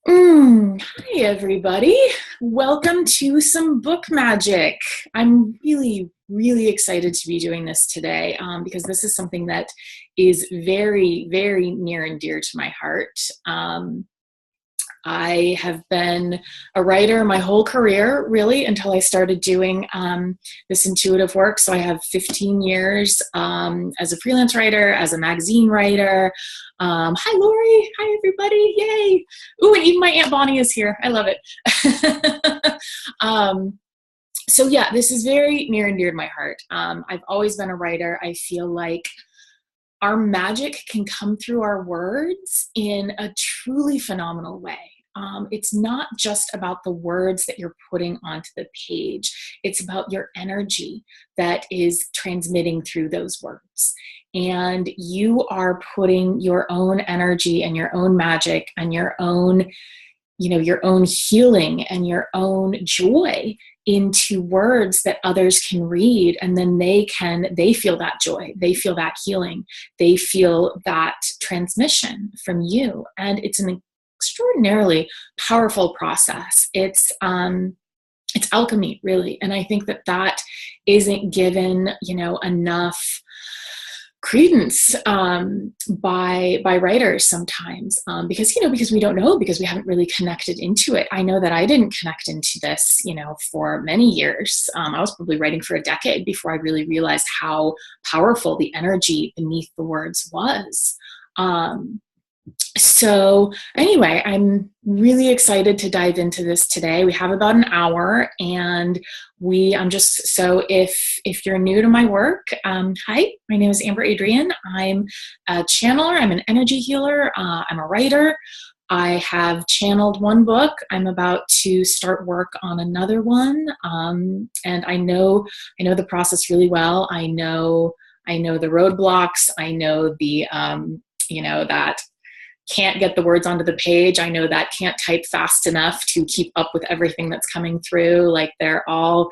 Hi, everybody. Welcome to some book magic. I'm really excited to be doing this today because this is something that is very near and dear to my heart. I have been a writer my whole career, really, until I started doing this intuitive work. So I have 15 years as a freelance writer, as a magazine writer. Hi, Lori. Hi, everybody. Yay. Ooh, and even my Aunt Bonnie is here. I love it. So yeah, this is very near and dear to my heart. I've always been a writer. I feel like our magic can come through our words in a truly phenomenal way. It's not just about the words that you're putting onto the page. It's about your energy that is transmitting through those words. And you are putting your own energy and your own magic and your own healing and your own joy into words that others can read, and then they feel that joy, they feel that healing, they feel that transmission from you. And it's an extraordinarily powerful process. It's alchemy, really. And I think that isn't given enough credence by writers sometimes, because we don't know, because we haven't really connected into it. I know that I didn't connect into this for many years. I was probably writing for a decade before I really realized how powerful the energy beneath the words was. So anyway, I'm really excited to dive into this today. We have about an hour, and I'm just, so if you're new to my work, hi, my name is Amber Adrian. I'm a channeler. I'm an energy healer. I'm a writer. I have channeled one book. I'm about to start work on another one. And I know the process really well. I know the roadblocks. I know that can't get the words onto the page. I know that can't type fast enough to keep up with everything that's coming through. Like, they're all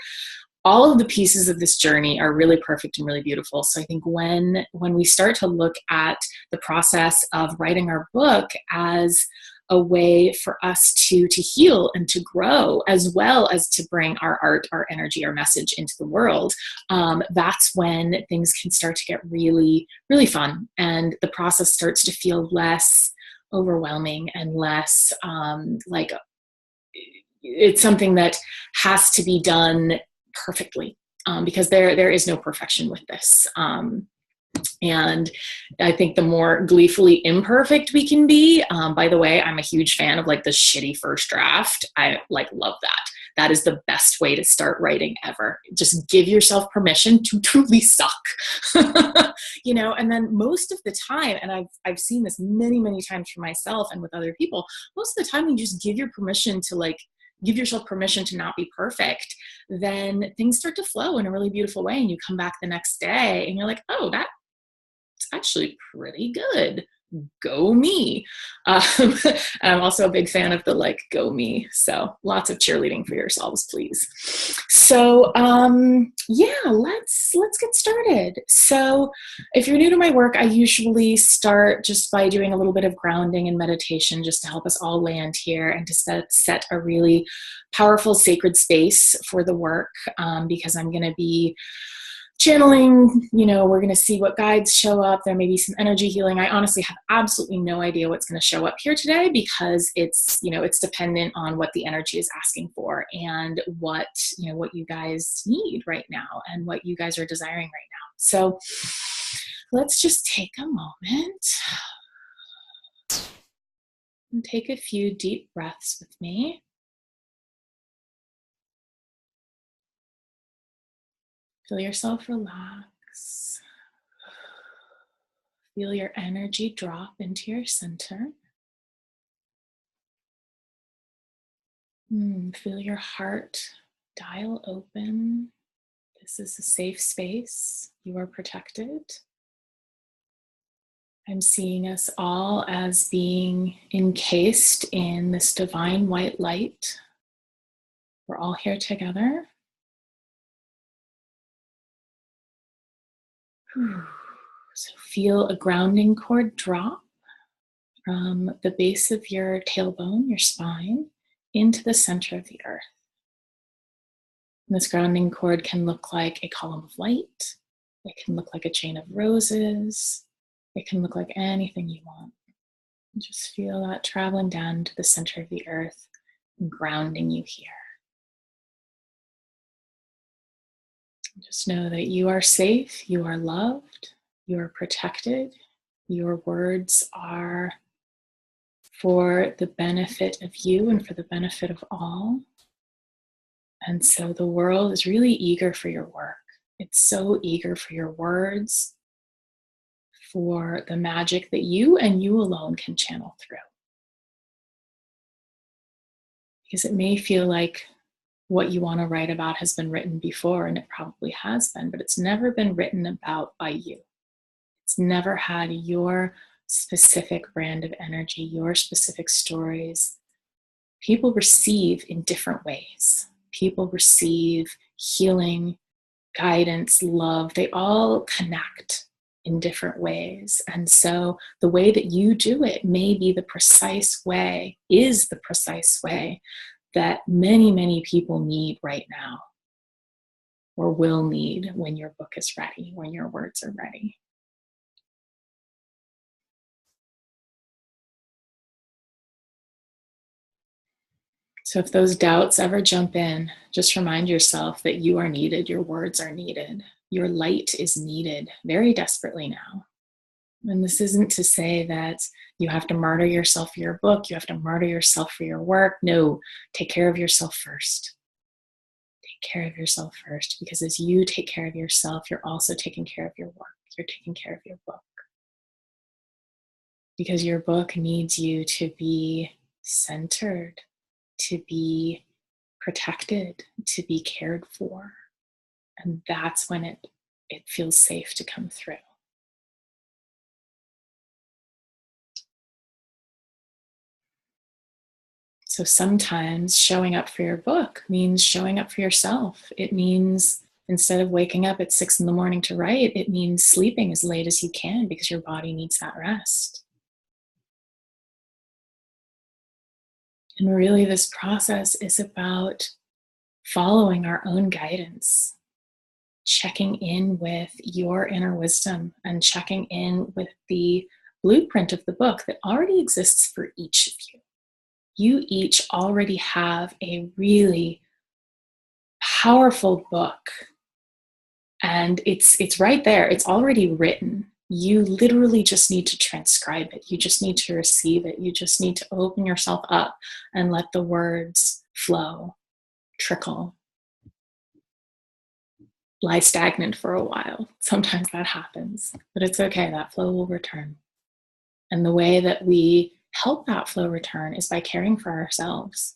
of the pieces of this journey are really perfect and really beautiful. So I think when we start to look at the process of writing our book as a way for us to heal and to grow, as well as to bring our art, our energy, our message into the world, that's when things can start to get really fun, and the process starts to feel less overwhelming and less like it's something that has to be done perfectly, because there is no perfection with this. And I think the more gleefully imperfect we can be, by the way, I'm a huge fan of like the shitty first draft. I love that. That is the best way to start writing ever. Just give yourself permission to truly suck. And then most of the time, and I've seen this many times for myself and with other people, most of the time you just give yourself permission to not be perfect, then things start to flow in a really beautiful way. And you come back the next day and you're like, oh, that's actually pretty good. Go me. And I'm also a big fan of the go me. So lots of cheerleading for yourselves, please. So yeah, let's get started. So if you're new to my work, I usually start just by doing a little bit of grounding and meditation, just to help us all land here and to set a really powerful sacred space for the work, because I'm going to be channeling, we're going to see what guides show up. There may be some energy healing. I honestly have absolutely no idea what's going to show up here today, because it's dependent on what the energy is asking for, and what you guys need right now, and what you guys are desiring right now. So let's just take a moment and take a few deep breaths with me. Feel yourself relax. Feel your energy drop into your center. Feel your heart dial open. This is a safe space. You are protected. I'm seeing us all as being encased in this divine white light. We're all here together. So feel a grounding cord drop. from the base of your tailbone, your spine, into the center of the earth. And this grounding cord can look like a column of light. It can look like a chain of roses. It can look like anything you want. And just feel that traveling down to the center of the earth and grounding you here. Just know that you are safe, you are loved, you are protected. Your words are for the benefit of you and for the benefit of all. And so the world is really eager for your work. It's so eager for your words, for the magic that you and you alone can channel through. Because it may feel like what you want to write about has been written before, and it probably has been, but it's never been written about by you. It's never had your specific brand of energy, your specific stories. People receive in different ways. People receive healing, guidance, love. They all connect in different ways. And so the way that you do it may be the precise way, is the precise way that many, many people need right now, or will need when your book is ready, when your words are ready. So if those doubts ever jump in, just remind yourself that you are needed, your words are needed, your light is needed very desperately now. And this isn't to say that you have to martyr yourself for your book, you have to martyr yourself for your work. No, take care of yourself first. Take care of yourself first, because as you take care of yourself, you're also taking care of your work. You're taking care of your book. Because your book needs you to be centered, to be protected, to be cared for. And that's when it feels safe to come through. So sometimes showing up for your book means showing up for yourself. It means instead of waking up at 6 a.m. to write, it means sleeping as late as you can because your body needs that rest. And really, this process is about following our own guidance, checking in with your inner wisdom and checking in with the blueprint of the book that already exists for each of you. You each already have a really powerful book, and it's right there. It's already written. You literally just need to transcribe it. You just need to receive it. You just need to open yourself up and let the words flow, trickle, lie stagnant for a while. Sometimes that happens, but it's okay. That flow will return. And the way that we help that flow return is by caring for ourselves.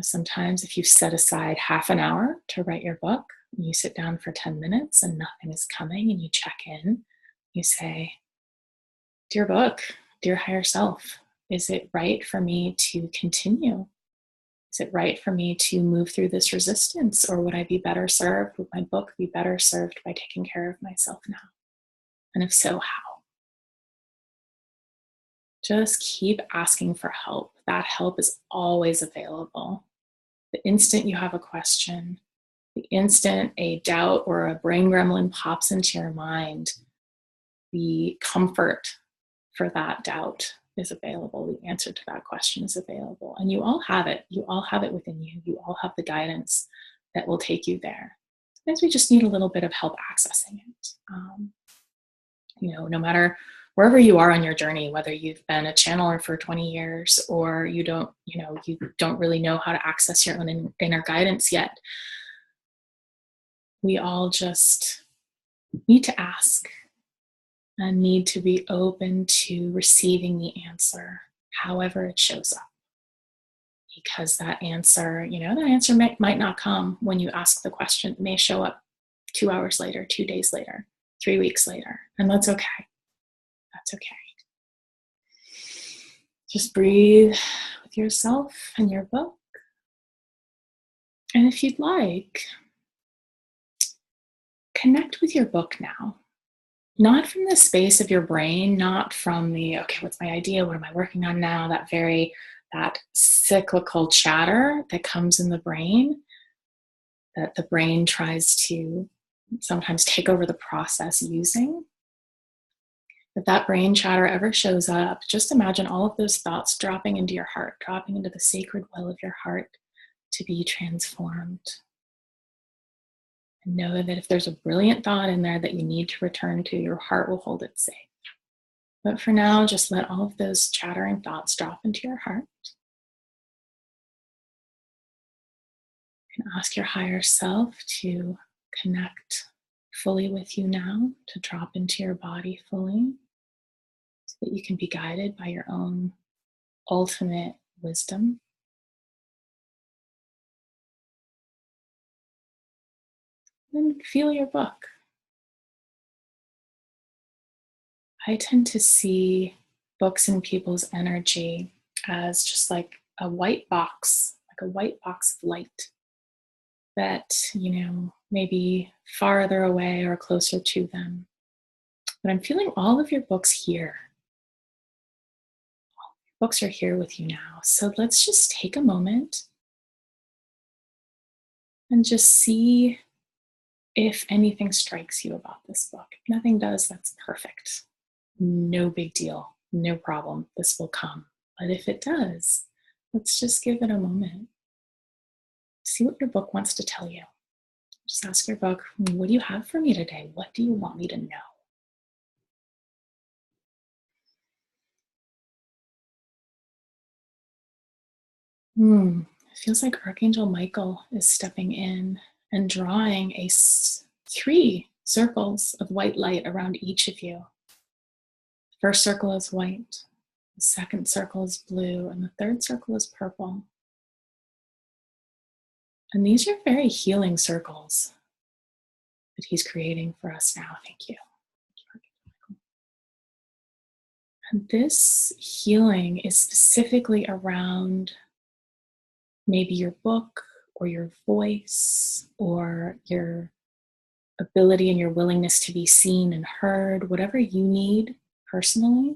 Sometimes if you set aside half an hour to write your book, you sit down for 10 minutes and nothing is coming, and you check in, you say, dear book, dear higher self, is it right for me to continue? Is it right for me to move through this resistance, or would I be better served? Would my book be better served by taking care of myself now? And if so, how? Just keep asking for help. That help is always available. The instant you have a question, the instant a doubt or a brain gremlin pops into your mind, the comfort for that doubt is available. The answer to that question is available. And you all have it. You all have it within you. You all have the guidance that will take you there. Sometimes we just need a little bit of help accessing it. No matter wherever you are on your journey, whether you've been a channeler for 20 years or you don't really know how to access your own inner guidance yet, we all just need to ask and need to be open to receiving the answer, however it shows up. Because that answer might not come when you ask the question. It may show up 2 hours later, 2 days later, 3 weeks later, and that's okay. That's okay. Just breathe with yourself and your book. And if you'd like, connect with your book now. not from the space of your brain, not from the, okay, what's my idea? What am I working on now? That cyclical chatter that comes in the brain, that the brain tries to sometimes take over the process using. If that brain chatter ever shows up, just imagine all of those thoughts dropping into your heart, dropping into the sacred well of your heart to be transformed. And know that if there's a brilliant thought in there that you need to return to, your heart will hold it safe. But for now, just let all of those chattering thoughts drop into your heart. You can ask your higher self to connect fully with you now, to drop into your body fully, so that you can be guided by your own ultimate wisdom. Then feel your book. I tend to see books and people's energy as just like a white box of light that, maybe farther away or closer to them. But I'm feeling all of your books here. All your books are here with you now. So let's just take a moment and just see if anything strikes you about this book. If nothing does, that's perfect. No big deal. No problem. This will come. But if it does, let's just give it a moment. See what your book wants to tell you. Just ask your book, what do you have for me today? What do you want me to know? It feels like Archangel Michael is stepping in and drawing 3 circles of white light around each of you. The first circle is white, the second circle is blue, and the third circle is purple. And these are very healing circles that he's creating for us now. Thank you. And this healing is specifically around maybe your book or your voice or your ability and your willingness to be seen and heard, whatever you need personally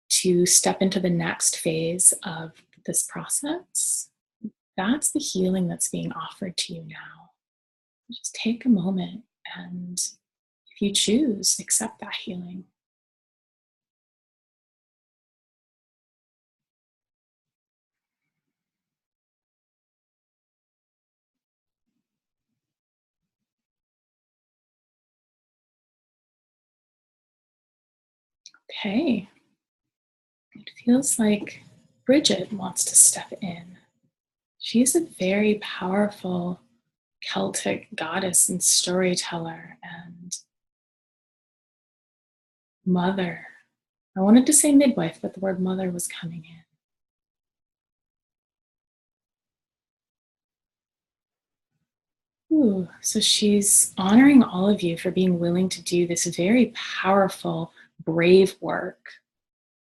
to step into the next phase of this process. That's the healing that's being offered to you now. Just take a moment and, if you choose, accept that healing. Okay. It feels like Bridget wants to step in. She's a very powerful Celtic goddess and storyteller and mother. I wanted to say midwife, but the word mother was coming in. Ooh, so she's honoring all of you for being willing to do this very powerful, brave work.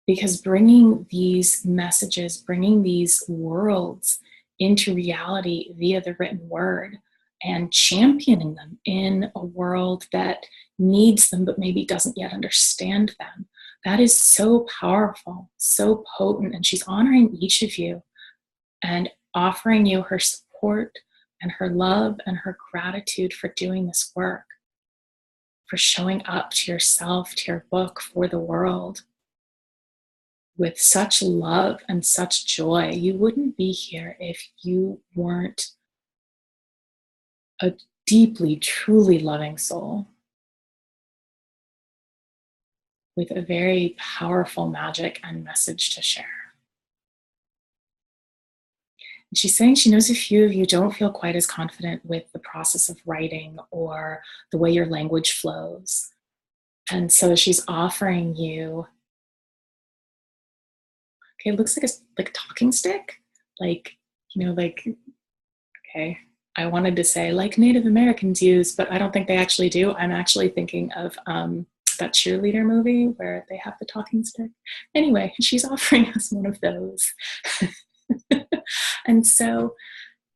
Because bringing these messages, bringing these worlds into reality via the written word and championing them in a world that needs them but maybe doesn't yet understand them, that is so powerful, so potent. And she's honoring each of you and offering you her support and her love and her gratitude for doing this work, for showing up to yourself, to your book, for the world with such love and such joy. You wouldn't be here if you weren't a deeply, truly loving soul with a very powerful magic and message to share. And she's saying she knows a few of you don't feel quite as confident with the process of writing or the way your language flows. And so she's offering you, okay, it looks like a talking stick. Okay, I wanted to say like Native Americans use, but I don't think they actually do. I'm actually thinking of that cheerleader movie where they have the talking stick. Anyway, she's offering us one of those. And so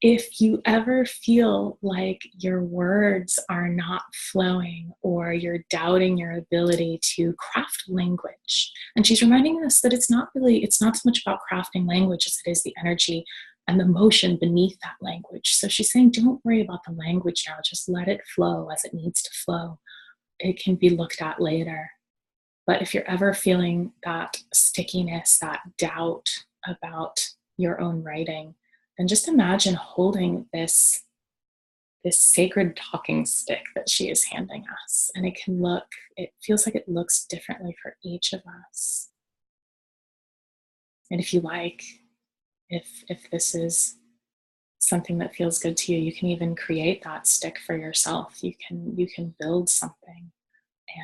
if you ever feel like your words are not flowing or you're doubting your ability to craft language, and she's reminding us that it's not so much about crafting language as it is the energy and the motion beneath that language. So she's saying, don't worry about the language now, just let it flow as it needs to flow. It can be looked at later. But if you're ever feeling that stickiness, that doubt about your own writing, then just imagine holding this sacred talking stick that she is handing us. And it feels like it looks differently for each of us. And if you like, if this is something that feels good to you, you can even create that stick for yourself. You can build something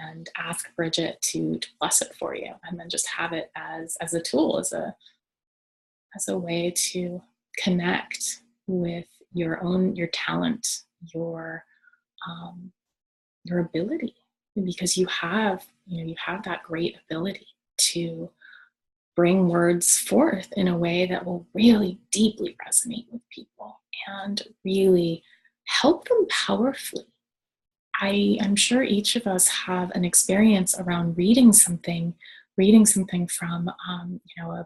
and ask Bridget to bless it for you, and then just have it as a tool, as a way to connect with your talent, your ability, because you have that great ability to bring words forth in a way that will really deeply resonate with people and really help them powerfully. I'm sure each of us have an experience around reading something from a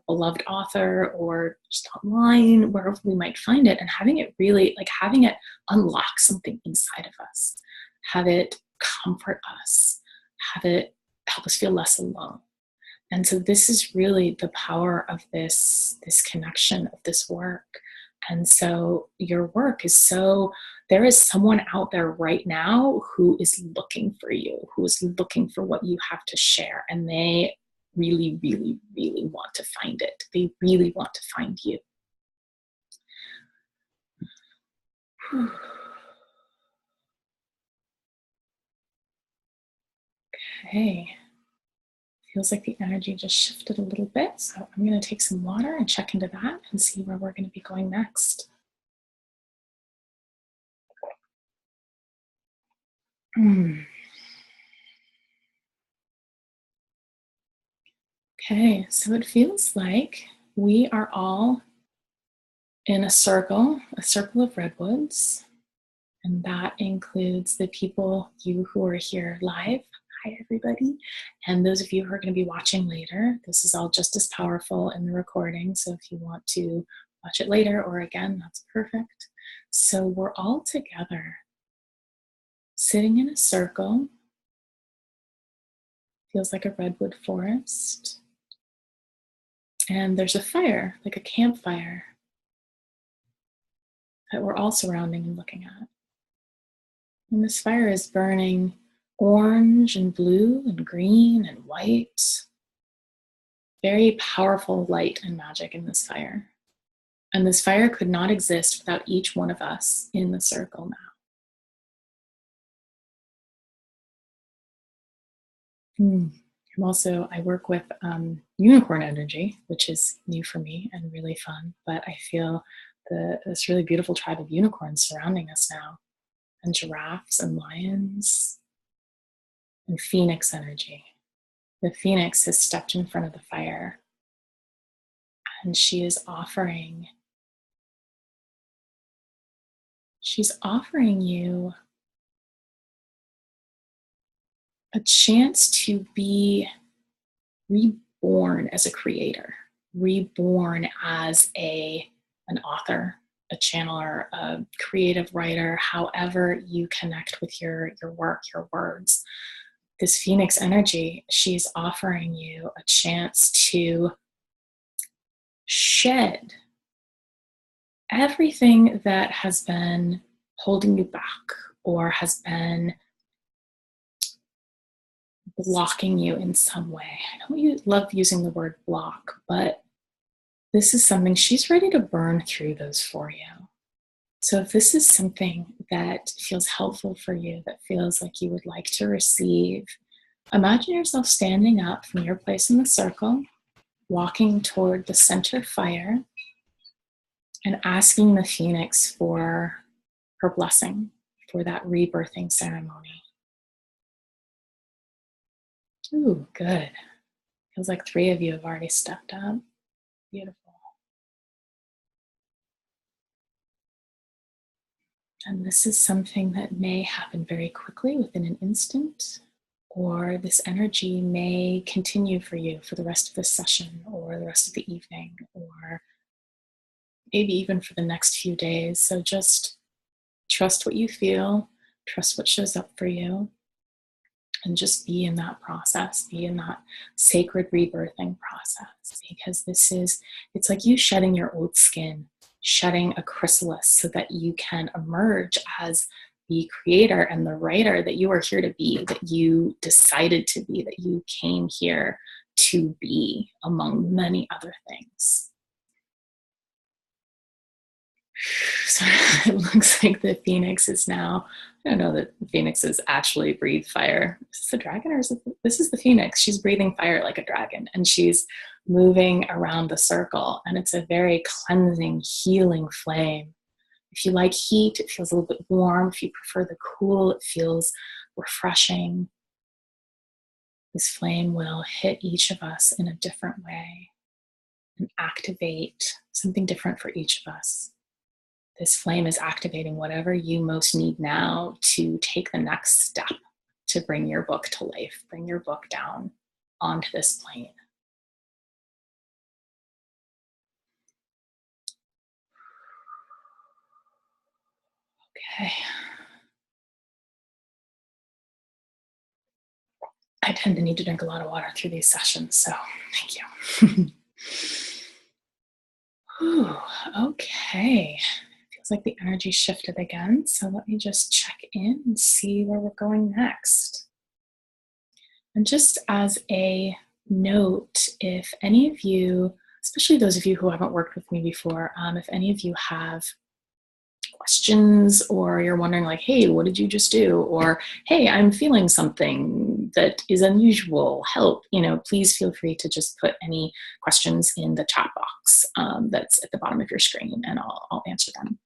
beloved author or just online, wherever we might find it, and having it unlock something inside of us, have it comfort us, have it help us feel less alone. And so this is really the power of this connection of this work. And so your work there is someone out there right now who is looking for you, who is looking for what you have to share. And they really, really, really want to find it. They really want to find you. Okay. Feels like the energy just shifted a little bit. So I'm going to take some water and check into that and see where we're going to be going next. Okay, so it feels like we are all in a circle of redwoods, and that includes the you who are here live. Hi, everybody. And those of you who are going to be watching later, this is all just as powerful in the recording. So if you want to watch it later or again, that's perfect. So we're all together, sitting in a circle. Feels like a redwood forest. And there's a fire, like a campfire, that we're all surrounding and looking at. And this fire is burning orange and blue and green and white. Very powerful light and magic in this fire. And this fire could not exist without each one of us in the circle now. I work with unicorn energy, which is new for me and really fun, but I feel this really beautiful tribe of unicorns surrounding us now, and giraffes and lions, and phoenix energy. The phoenix has stepped in front of the fire, and she's offering you a chance to be reborn as a creator, reborn as an author, a channeler, a creative writer, however you connect with your work, your words. This phoenix energy, she's offering you a chance to shed everything that has been holding you back or has been blocking you in some way. I don't love using the word block, but this is something she's ready to burn through those for you. So if this is something that feels helpful for you, that feels like you would like to receive, imagine yourself standing up from your place in the circle, walking toward the center fire, and asking the phoenix for her blessing for that rebirthing ceremony. Ooh, good. Feels like 3 of you have already stepped up. Beautiful. And this is something that may happen very quickly within an instant, or this energy may continue for you for the rest of the session or the rest of the evening, or maybe even for the next few days. So just trust what you feel, trust what shows up for you, and just be in that process, be in that sacred rebirthing process. Because it's like you shedding your old skin, shedding a chrysalis so that you can emerge as the creator and the writer that you are here to be, that you decided to be, that you came here to be, among many other things. So it looks like the phoenix is now, I don't know that the phoenixes actually breathe fire. Is this a dragon or is it, this is the phoenix. She's breathing fire like a dragon and she's moving around the circle. And it's a very cleansing, healing flame. If you like heat, it feels a little bit warm. If you prefer the cool, it feels refreshing. This flame will hit each of us in a different way and activate something different for each of us. This flame is activating whatever you most need now to take the next step to bring your book to life, bring your book down onto this plane. Okay. I tend to need to drink a lot of water through these sessions, so thank you. Whew, okay. Feels like the energy shifted again, so let me just check in and see where we're going next. And just as a note, if any of you, especially those of you who haven't worked with me before, if any of you have questions or you're wondering like, hey, what did you just do? Or, hey, I'm feeling something that is unusual, help, please feel free to just put any questions in the chat box that's at the bottom of your screen and I'll answer them.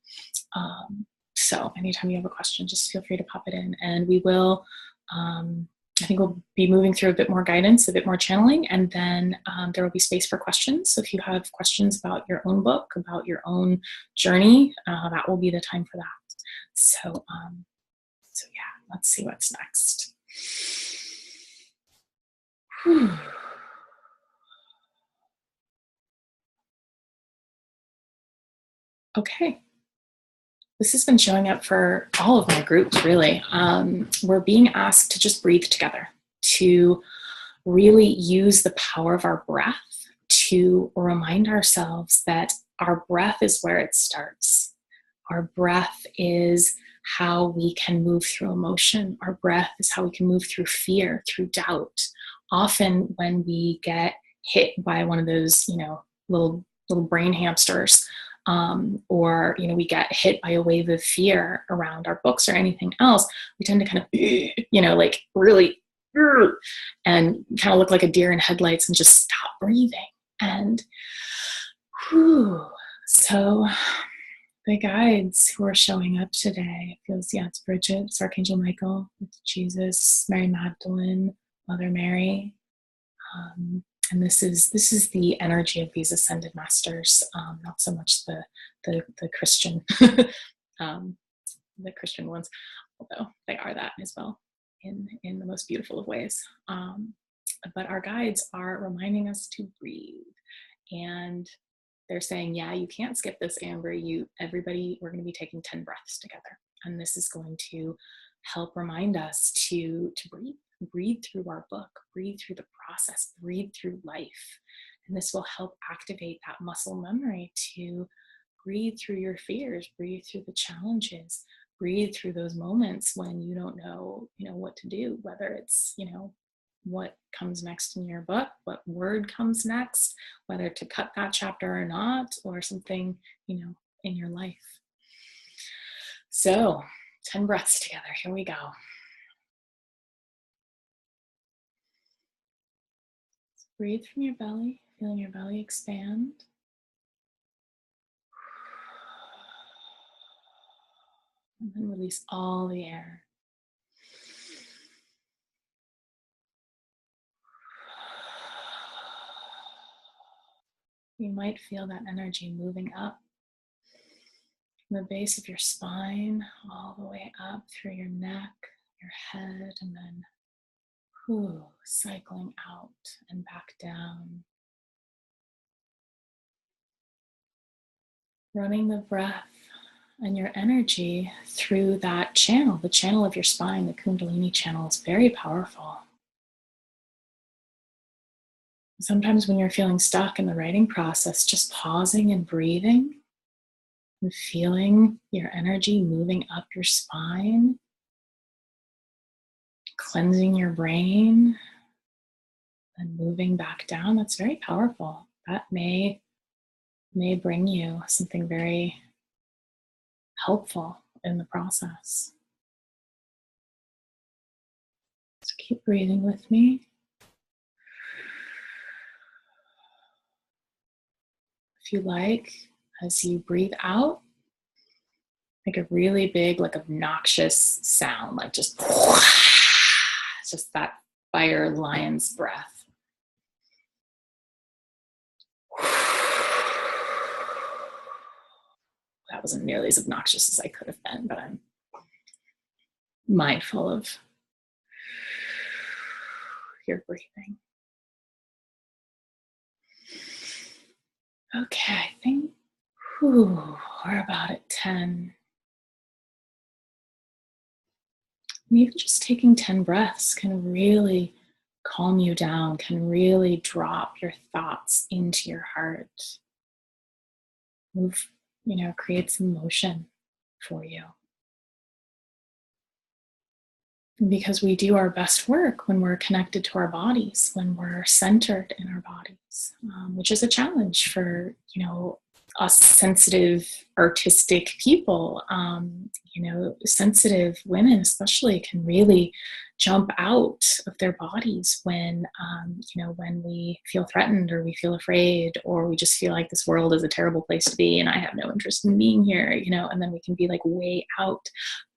So anytime you have a question, just feel free to pop it in and we will, I think we'll be moving through a bit more guidance, a bit more channeling, and then there will be space for questions. So if you have questions about your own book, about your own journey, that will be the time for that. So yeah, let's see what's next. Whew. Okay. This has been showing up for all of my groups, really. We're being asked to just breathe together, to really use the power of our breath to remind ourselves that our breath is where it starts. Our breath is how we can move through emotion. Our breath is how we can move through fear, through doubt. Often when we get hit by one of those, little brain hamsters, or we get hit by a wave of fear around our books or anything else, we tend to kind of, like really, and kind of look like a deer in headlights and just stop breathing. And so the guides who are showing up today, it feels, it's Bridget, it's Archangel Michael, it's Jesus, Mary Magdalene, Mother Mary. And this is the energy of these ascended masters, not so much the Christian, the Christian ones, although they are that as well in the most beautiful of ways. But our guides are reminding us to breathe, and they're saying, yeah, you can't skip this, Amber. Everybody, we're going to be taking 10 breaths together, and this is going to help remind us to breathe through our book, breathe through the process, breathe through life. And this will help activate that muscle memory to breathe through your fears, breathe through the challenges, breathe through those moments when you don't know, what to do, whether it's, what comes next in your book, what word comes next, whether to cut that chapter or not, or something, in your life. So 10 breaths together. Here we go. Breathe from your belly, feeling your belly expand. And then release all the air. You might feel that energy moving up from the base of your spine all the way up through your neck, your head, and then cycling out and back down. Running the breath and your energy through that channel, the channel of your spine, the Kundalini channel, is very powerful. Sometimes when you're feeling stuck in the writing process, just pausing and breathing and feeling your energy moving up your spine, cleansing your brain, and moving back down, that's very powerful. That may bring you something very helpful in the process. So keep breathing with me. If you like, as you breathe out, make a really big, like obnoxious sound, like just that fire lion's breath. That wasn't nearly as obnoxious as I could have been, but I'm mindful of your breathing. Okay, I think we're about at 10. And even just taking 10 breaths can really calm you down, can really drop your thoughts into your heart. Move, create some motion for you. Because we do our best work when we're connected to our bodies, when we're centered in our bodies, which is a challenge for, us sensitive, artistic people. Sensitive women especially can really jump out of their bodies when, when we feel threatened or we feel afraid or we just feel like this world is a terrible place to be and I have no interest in being here, and then we can be like way out.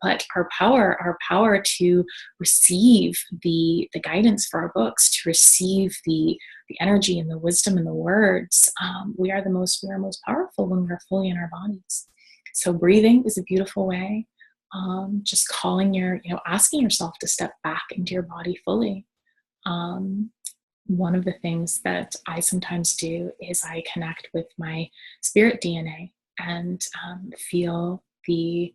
But our power to receive the guidance for our books, to receive the energy and the wisdom and the words, we are most powerful when we're fully in our bodies. So breathing is a beautiful way. Just asking yourself to step back into your body fully. One of the things that I sometimes do is I connect with my spirit DNA and feel the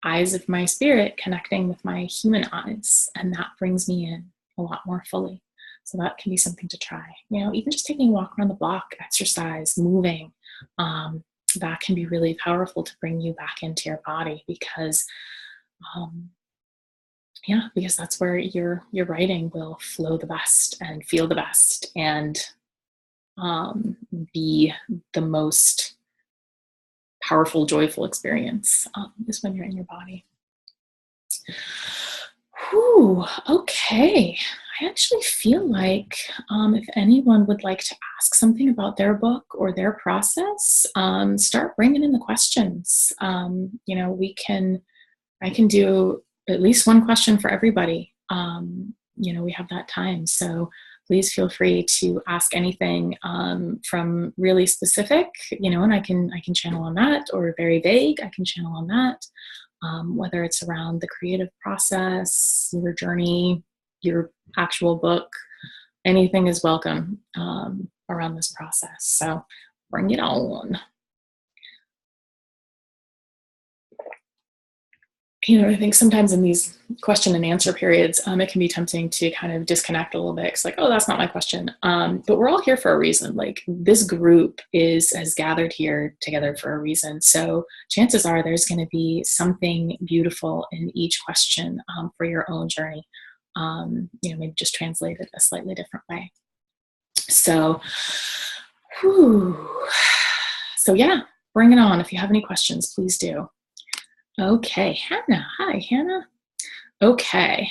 eyes of my spirit connecting with my human eyes. And that brings me in a lot more fully. So that can be something to try. Even just taking a walk around the block, exercise, moving, that can be really powerful to bring you back into your body because that's where your writing will flow the best and feel the best and be the most powerful, joyful experience is when you're in your body. Okay. I actually feel like if anyone would like to ask something about their book or their process, start bringing in the questions. I can do at least one question for everybody. We have that time. So please feel free to ask anything from really specific, and I can channel on that, or very vague, I can channel on that. Whether it's around the creative process, your journey, your actual book, anything is welcome around this process. So bring it on. I think sometimes in these question and answer periods, it can be tempting to kind of disconnect a little bit. It's like, oh, that's not my question. But we're all here for a reason. Like this group has gathered here together for a reason. So chances are there's going to be something beautiful in each question for your own journey. Maybe just translate it a slightly different way. So, yeah, bring it on. If you have any questions, please do. Okay, Hannah. Hi, Hannah. Okay.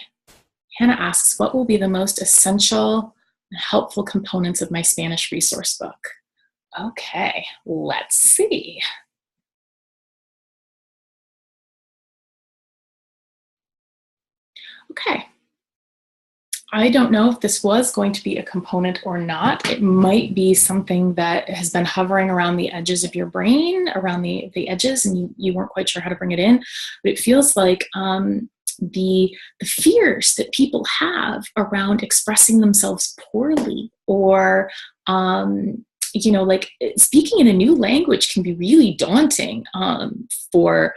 Hannah asks, what will be the most essential and helpful components of my Spanish resource book? Okay, let's see. Okay. I don't know if this was going to be a component or not. It might be something that has been hovering around the edges of your brain, around the edges, and you weren't quite sure how to bring it in. But it feels like the fears that people have around expressing themselves poorly, or like speaking in a new language can be really daunting for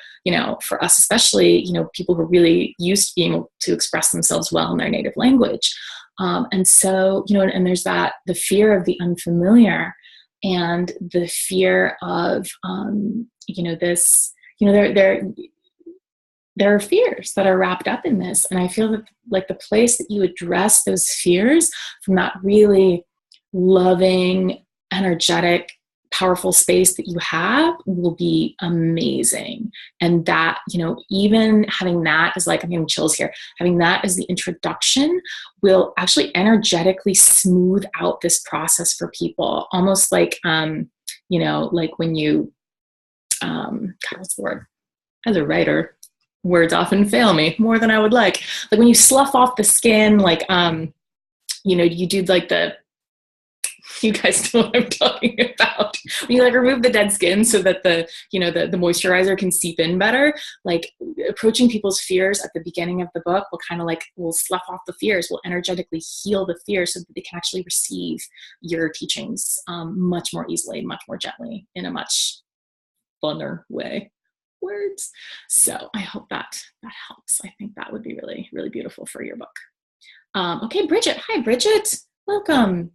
us, especially people who are really used to being able to express themselves well in their native language. And so and there's the fear of the unfamiliar, and the fear of this, there are fears that are wrapped up in this. And I feel that like the place that you address those fears from that really loving, energetic, powerful space that you have will be amazing. And that, even having that is like, I'm getting chills here, having that as the introduction will actually energetically smooth out this process for people. Almost like, like when you, God, what's the word? As a writer, words often fail me more than I would like. Like when you slough off the skin, like, you do like you guys know what I'm talking about. When you like remove the dead skin so that the moisturizer can seep in better, like approaching people's fears at the beginning of the book will slough off the fears, will energetically heal the fears so that they can actually receive your teachings much more easily, much more gently, in a much funner way. Words. So I hope that helps. I think that would be really, really beautiful for your book. Okay, Bridget. Hi, Bridget. Welcome.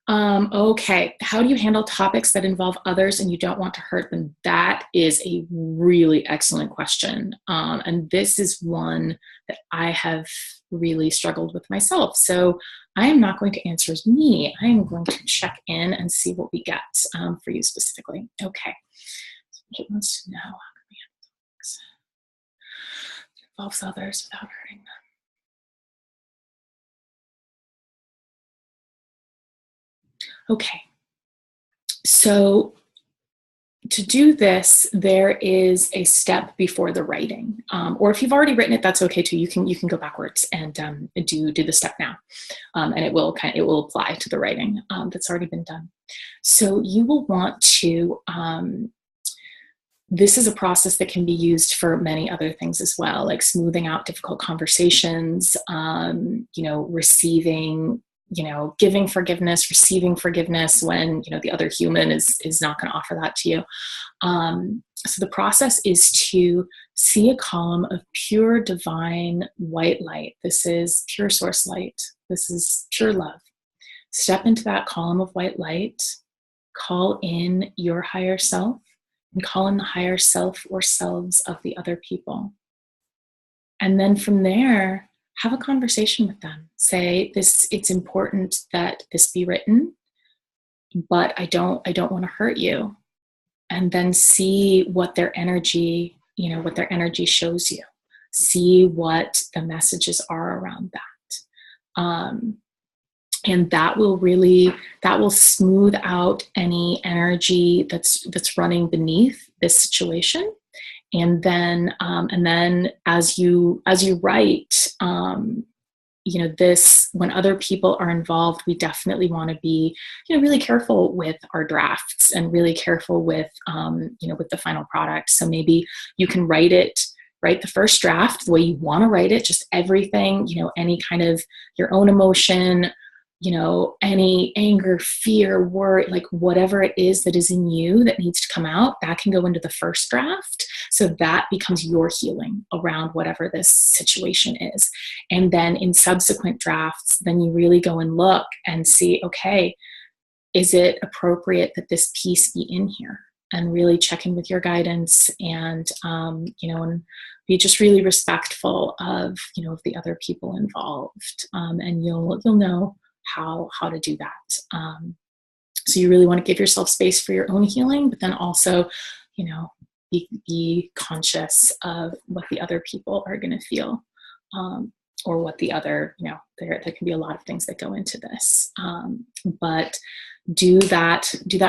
Okay, how do you handle topics that involve others and you don't want to hurt them? That is a really excellent question. And this is one that I have really struggled with myself. So I am not going to answer as me. I am going to check in and see what we get for you specifically. Okay. So Bridget wants to know how can we handle topics that involves others without hurting them. Okay, so to do this, there is a step before the writing, or if you've already written it, that's okay too. You can go backwards and do the step now, and it will apply to the writing that's already been done. So you will want to. This is a process that can be used for many other things as well, like smoothing out difficult conversations, receiving, giving forgiveness, receiving forgiveness when, the other human is not going to offer that to you. So the process is to see a column of pure divine white light. This is pure source light. This is pure love. Step into that column of white light, call in your higher self, and call in the higher self or selves of the other people. And then from there, have a conversation with them. Say, it's important that this be written, but I don't want to hurt you. And then see what their energy, shows you. See what the messages are around that. And that will smooth out any energy that's running beneath this situation. And then as you write, this, when other people are involved, we definitely want to be, really careful with our drafts and really careful with, with the final product. So maybe you can write the first draft the way you want to write it, just everything, any kind of your own emotion, any anger, fear, worry, like whatever it is that is in you that needs to come out, that can go into the first draft. So that becomes your healing around whatever this situation is. And then in subsequent drafts, then you really go and look and see, okay, is it appropriate that this piece be in here? And really check in with your guidance and, and be just really respectful of, of the other people involved. And you'll know how to do that. So you really want to give yourself space for your own healing, but then also, be conscious of what the other people are going to feel, or what the other, there can be a lot of things that go into this. But do that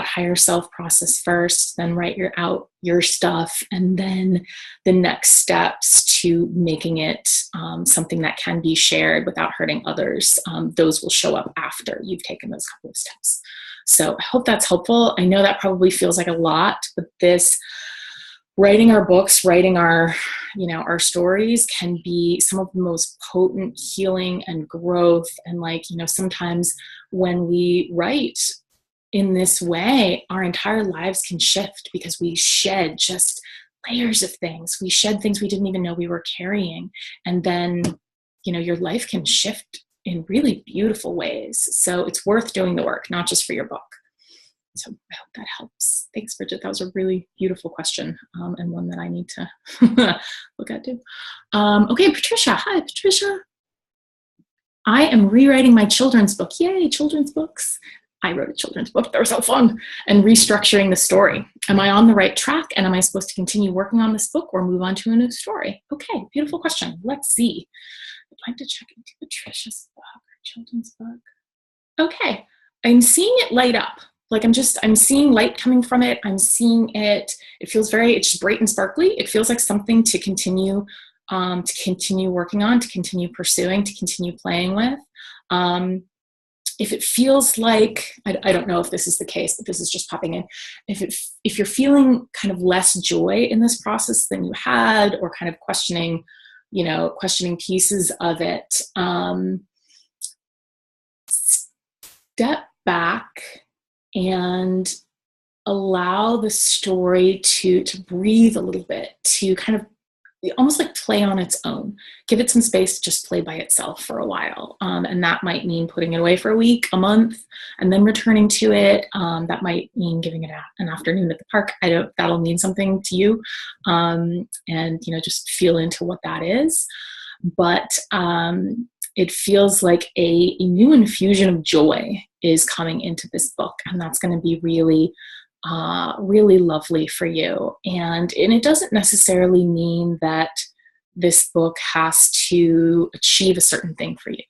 higher self process first, then write out your stuff, and then the next steps to making it something that can be shared without hurting others, those will show up after you've taken those couple of steps. So I hope that's helpful. I know that probably feels like a lot, but this writing our books, writing our stories can be some of the most potent healing and growth. And sometimes when we write in this way, our entire lives can shift because we shed just layers of things. We shed things we didn't even know we were carrying. And then, your life can shift in really beautiful ways. So it's worth doing the work, not just for your book. So I hope that helps. Thanks, Bridget. That was a really beautiful question, and one that I need to look at too. Okay, Patricia. Hi, Patricia. I am rewriting my children's book. Yay, children's books. I wrote a children's book. They were so fun. And restructuring the story. Am I on the right track? And am I supposed to continue working on this book or move on to a new story? Okay, beautiful question. Let's see. I'd like to check into Patricia's book, her children's book. Okay, I'm seeing it light up. I'm seeing light coming from it. I'm seeing it. It feels it's just bright and sparkly. It feels like something to continue working on, to continue pursuing, to continue playing with. If it feels like, I don't know if this is the case, but this is just popping in. If you're feeling kind of less joy in this process than you had, or kind of questioning pieces of it, step back and allow the story to breathe a little bit, to kind of almost like play on its own. Give it some space to just play by itself for a while. And that might mean putting it away for a week, a month, and then returning to it. That might mean giving it an afternoon at the park. That'll mean something to you. And, just feel into what that is. But it feels like a new infusion of joy is coming into this book. And that's going to be really really lovely for you. And it doesn't necessarily mean that this book has to achieve a certain thing for you.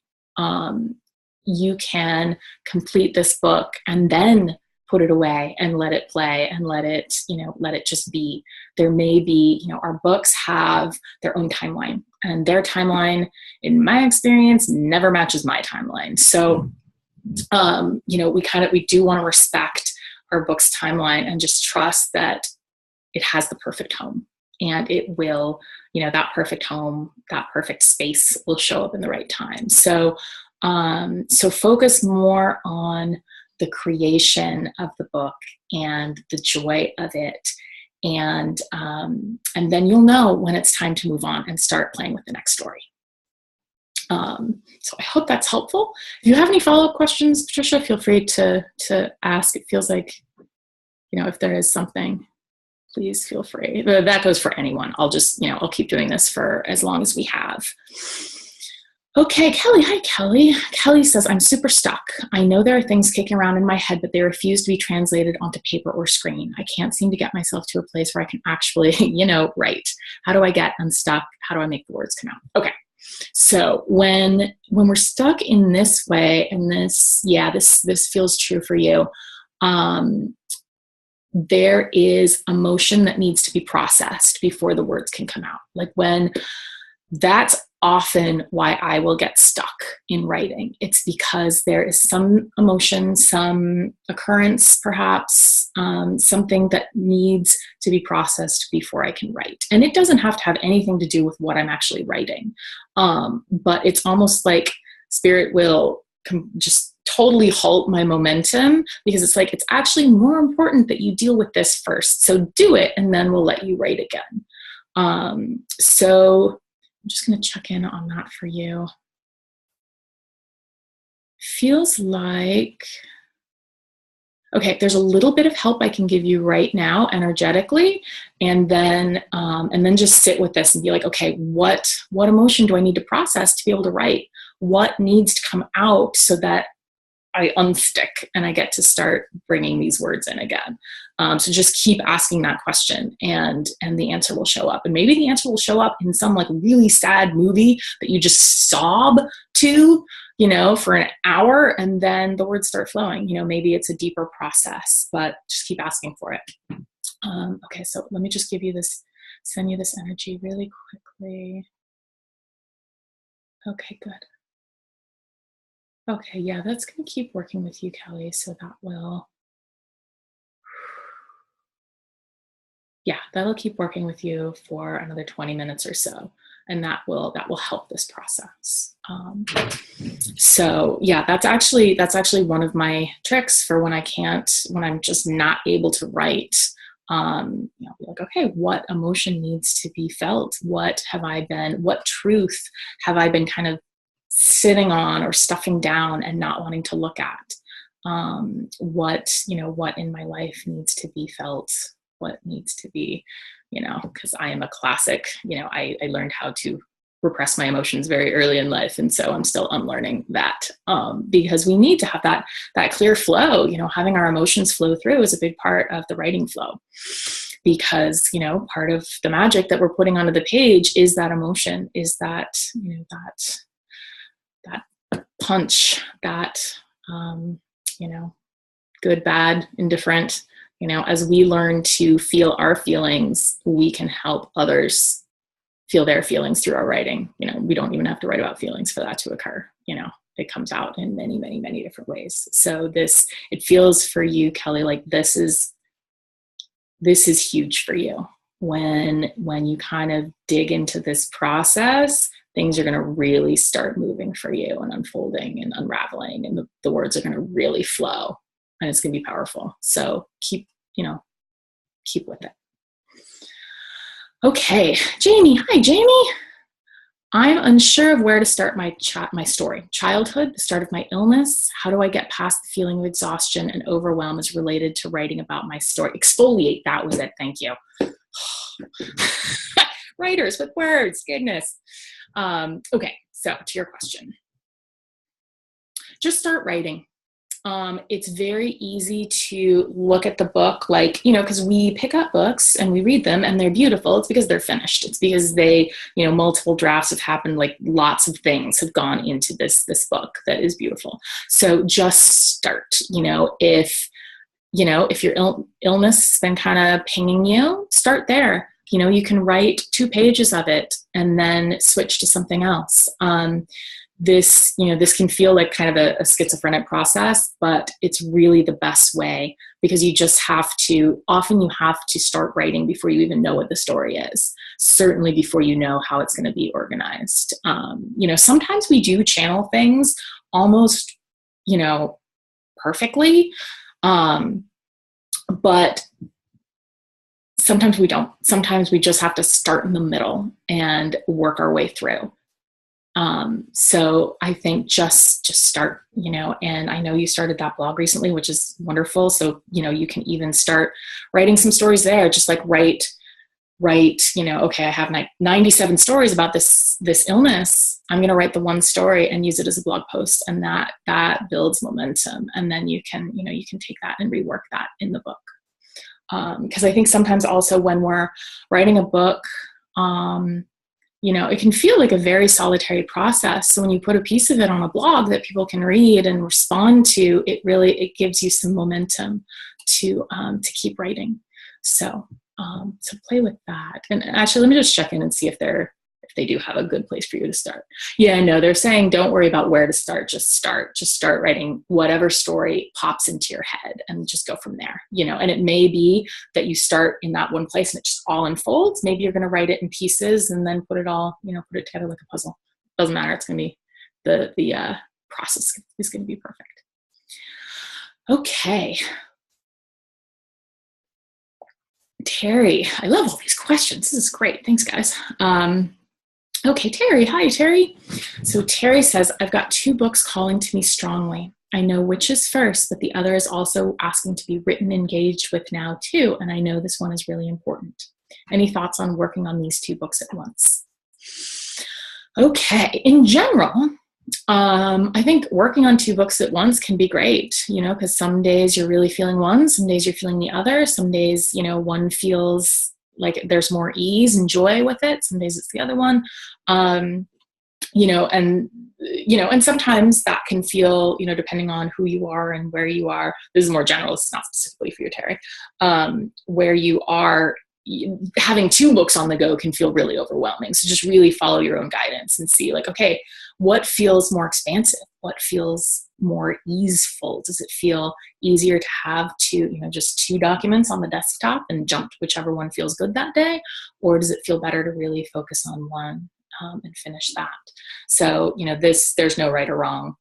You can complete this book and then put it away and let it play and let it just be. There may be, our books have their own timeline, and their timeline, in my experience, never matches my timeline. So, we do want to respect our book's timeline and just trust that it has the perfect home, and it will, that perfect home, that perfect space will show up in the right time. So focus more on the creation of the book and the joy of it. And then you'll know when it's time to move on and start playing with the next story. So I hope that's helpful. If you have any follow-up questions, Patricia, feel free to ask. It feels like, if there is something, please feel free. That goes for anyone. I'll just, I'll keep doing this for as long as we have. Okay, Kelly. Hi, Kelly. Kelly says, I'm super stuck. I know there are things kicking around in my head, but they refuse to be translated onto paper or screen. I can't seem to get myself to a place where I can actually, write. How do I get unstuck? How do I make the words come out? Okay. So when we're stuck in this way, and this feels true for you, there is emotion that needs to be processed before the words can come out. That's often why I will get stuck in writing. It's because there is some emotion, some occurrence, perhaps, something that needs to be processed before I can write. And it doesn't have to have anything to do with what I'm actually writing. But it's almost like Spirit will just totally halt my momentum, because it's like, it's actually more important that you deal with this first. So do it, and then we'll let you write again. So I'm just going to check in on that for you. Feels like, okay, there's a little bit of help I can give you right now energetically, and then just sit with this and be like, okay, what emotion do I need to process to be able to write? What needs to come out so that I unstick and I get to start bringing these words in again? So just keep asking that question, and the answer will show up. And maybe the answer will show up in some really sad movie that you just sob to, for an hour, and then the words start flowing. Maybe it's a deeper process, but just keep asking for it. Okay, so let me just send you this energy really quickly. Okay, good. Okay, yeah, that's going to keep working with you, Kelly, so that'll keep working with you for another 20 minutes or so, and that will help this process. So yeah, that's actually one of my tricks for when I'm just not able to write. Be like, okay, what emotion needs to be felt? What truth have I been kind of sitting on or stuffing down and not wanting to look at? What in my life needs to be felt? What needs to be, because I am a classic, I learned how to repress my emotions very early in life. And so I'm still unlearning that, because we need to have that clear flow. Having our emotions flow through is a big part of the writing flow, because, part of the magic that we're putting onto the page is that emotion, is that, that punch, that, good, bad, indifferent. As we learn to feel our feelings, we can help others feel their feelings through our writing. We don't even have to write about feelings for that to occur. It comes out in many, many, many different ways. So it feels for you, Kelly, like this is huge for you. When you kind of dig into this process, things are going to really start moving for you and unfolding and unraveling, and the words are going to really flow, and it's going to be powerful. So keep with it. Okay, Jamie. Hi, Jamie. I'm unsure of where to start my story. Childhood, the start of my illness. How do I get past the feeling of exhaustion and overwhelm as related to writing about my story? Exfoliate, that was it. Thank you. Writers with words, goodness. Okay, so to your question. Just start writing. It's very easy to look at the book because we pick up books and we read them and they're beautiful. It's because they're finished. It's because they, multiple drafts have happened, like lots of things have gone into this book that is beautiful. So just start, if your illness has been kind of pinging you, start there. You can write 2 pages of it and then switch to something else. This can feel like kind of a schizophrenic process, but it's really the best way, because you have to start writing before you even know what the story is. Certainly before you know how it's going to be organized. Sometimes we do channel things almost, perfectly. But sometimes we don't. Sometimes we just have to start in the middle and work our way through. So I think just start, and I know you started that blog recently, which is wonderful. So, you can even start writing some stories there, just like write, okay, I have 97 stories about this illness. I'm going to write the one story and use it as a blog post. And that builds momentum. And then you can take that and rework that in the book. Because I think sometimes also when we're writing a book, it can feel like a very solitary process. So when you put a piece of it on a blog that people can read and respond to, it gives you some momentum to keep writing. So play with that. And actually, let me just check in and see if they do have a good place for you to start. Yeah, no, they're saying don't worry about where to start. Just start writing whatever story pops into your head and just go from there. And it may be that you start in that one place and it just all unfolds. Maybe you're going to write it in pieces and then put it together like a puzzle. Doesn't matter. It's going to be the process is going to be perfect. Okay. Terry, I love all these questions. This is great. Thanks, guys. Okay, Terry. Hi, Terry. So Terry says, I've got 2 books calling to me strongly. I know which is first, but the other is also asking to be written, engaged with now too. And I know this one is really important. Any thoughts on working on these 2 books at once? Okay, in general, I think working on 2 books at once can be great, because some days you're really feeling one, some days you're feeling the other, some days, one feels like there's more ease and joy with it, some days it's the other one. And sometimes that can feel, depending on who you are and where you are, this is more general, it's not specifically for you, Terry, where you are, having two books on the go can feel really overwhelming. So just really follow your own guidance and see like, okay, what feels more expansive? What feels more easeful? Does it feel easier to have just two documents on the desktop and jump to whichever one feels good that day? Or does it feel better to really focus on one and finish that? So, there's no right or wrong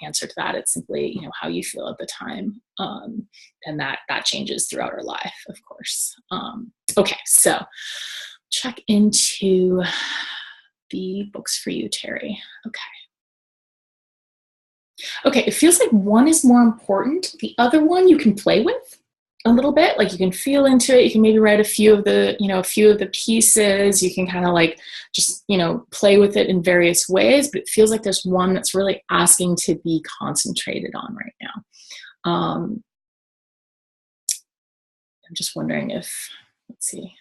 answer to that. It's simply, how you feel at the time. And that changes throughout our life, of course. Okay, so check into the books for you, Terry. Okay, it feels like one is more important. The other one you can play with a little bit, like you can feel into it. You can maybe write a few of the pieces. You can kind of like just, play with it in various ways, but it feels like there's one that's really asking to be concentrated on right now. I'm just wondering if, let's see,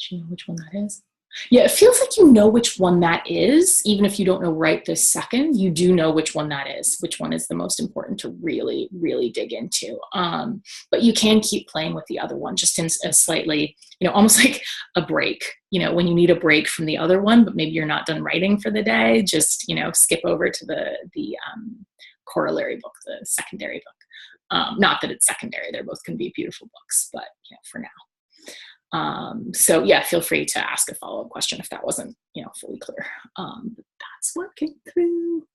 do you know which one that is? Yeah, it feels like you know which one that is, even if you don't know right this second, you do know which one that is, which one is the most important to really, really dig into. But you can keep playing with the other one, just in a slightly, almost like a break, when you need a break from the other one, but maybe you're not done writing for the day, just, skip over to the corollary book, the secondary book. Not that it's secondary, they're both going to be beautiful books, but, for now. So yeah, feel free to ask a follow-up question if that wasn't, fully clear. But that's working through.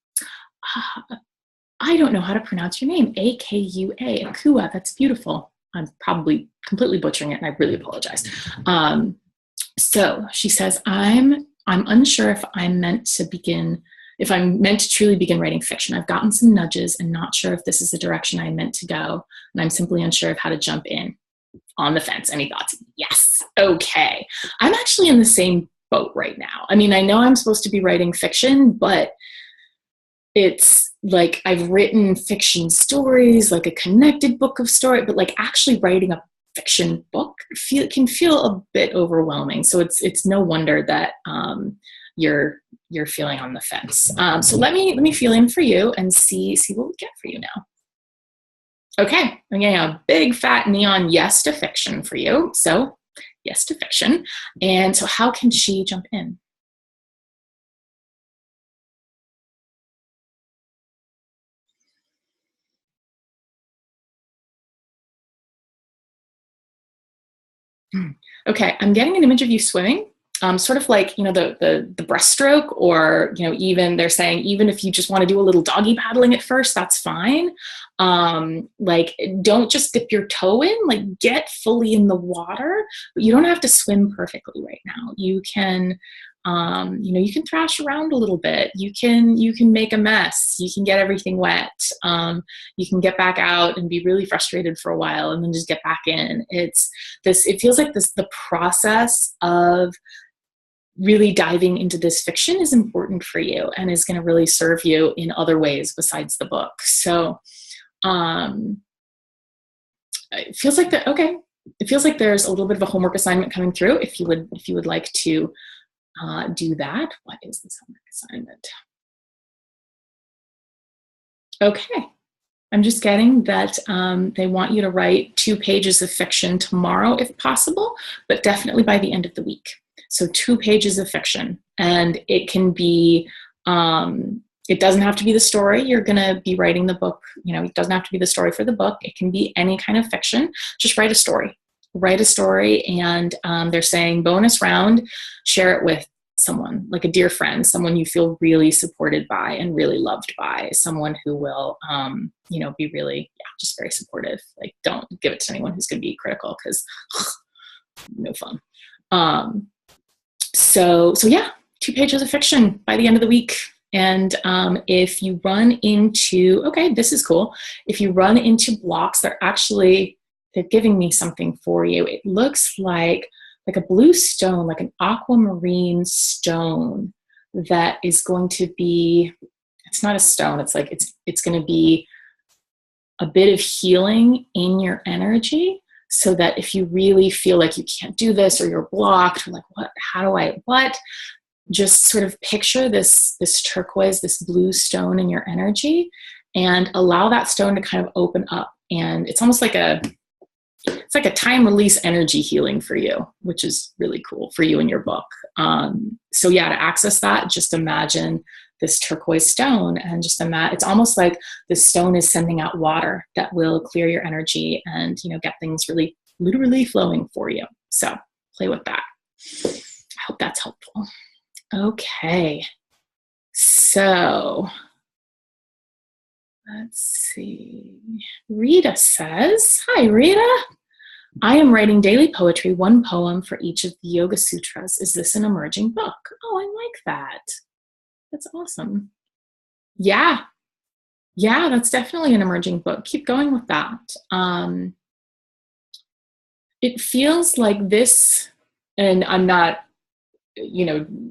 I don't know how to pronounce your name. Akua, Akua. That's beautiful. I'm probably completely butchering it, and I really apologize. So she says, I'm unsure if I'm meant to truly begin writing fiction. I've gotten some nudges and not sure if this is the direction I'm meant to go, and I'm simply unsure of how to jump in. On the fence. Any thoughts? Yes. Okay. I'm actually in the same boat right now. I mean, I know I'm supposed to be writing fiction, but it's like I've written fiction stories, like a connected book of story, but like actually writing a fiction book can feel a bit overwhelming. So it's no wonder that you're feeling on the fence. So let me feel in for you and see what we get for you now. Okay, I'm getting a big fat neon yes to fiction for you. So yes to fiction. And so how can she jump in? Okay, I'm getting an image of you swimming. Sort of like, the breaststroke, or, even they're saying, even if you just want to do a little doggy paddling at first, that's fine. Like, don't just dip your toe in, like get fully in the water, but you don't have to swim perfectly right now. You can, you can thrash around a little bit. You can make a mess. You can get everything wet. You can get back out and be really frustrated for a while and then just get back in. It feels like the process of really diving into this fiction is important for you and is going to really serve you in other ways besides the book. So, it feels like that. Okay. It feels like there's a little bit of a homework assignment coming through. If you would like to do that. What is this homework assignment? Okay. I'm just getting that they want you to write 2 pages of fiction tomorrow, if possible, but definitely by the end of the week. So 2 pages of fiction, and it can be, it doesn't have to be the story. You're going to be writing the book. It doesn't have to be the story for the book. It can be any kind of fiction. Just write a story. And they're saying bonus round, share it with someone, like a dear friend, someone you feel really supported by and really loved by, someone who will, be really, just very supportive. Like, don't give it to anyone who's going to be critical, because no fun. So yeah, 2 pages of fiction by the end of the week. And if you run into, okay, this is cool. If you run into blocks, they're giving me something for you. It looks like a blue stone, like an aquamarine stone that is going to be, it's not a stone. It's like, it's going to be a bit of healing in your energy, so that if you really feel like you can't do this, or you're blocked, or like, what, just sort of picture this turquoise, this blue stone in your energy, and allow that stone to kind of open up. And it's almost like it's like a time release energy healing for you, which is really cool for you in your book. So yeah, to access that, just imagine this turquoise stone, and just imagine it's almost like the stone is sending out water that will clear your energy and, get things really literally flowing for you. So play with that. I hope that's helpful. Okay. So let's see. Rita says, hi, Rita. I am writing daily poetry, one poem for each of the Yoga Sutras. Is this an emerging book? Oh, I like that. That's awesome. Yeah, that's definitely an emerging book. Keep going with that. It feels like this, and I'm not,